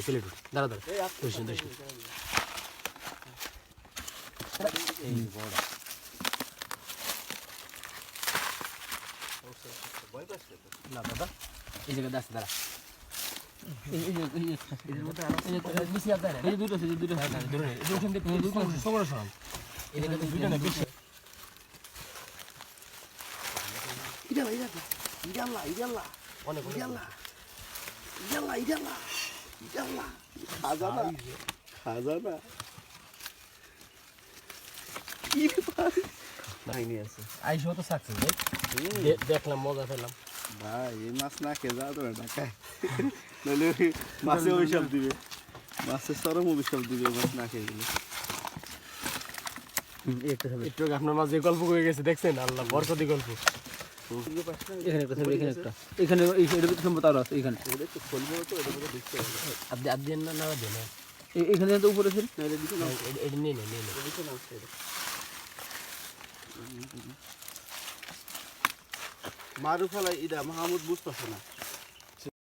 plate দাঁড়া দাঁড়া না দাদা এই জায়গায় দাঁড়া দাঁড়া দেখলাম মজা পেলাম ভাই এই মাছ না খেয়ে যাওয়া তো ঢাকায় নাহলে মাছে অভিশাপ দিবে মাছের চরম অভিশাপ দিবে মাছ না খেয়ে গেলে একটু আপনার মাঝে গল্প করে গেছে দেখছেন আল্লাহ বরকতি গল্প এখানে একটা এখানে একটা এখানে সম্ভবত আরো আছে এখানে আপনি আর দেন না দেন এখানে তো উপরে ছিল এটা নিয়ে মারুফালা ইদা মাহমুদ বুঝতেছে না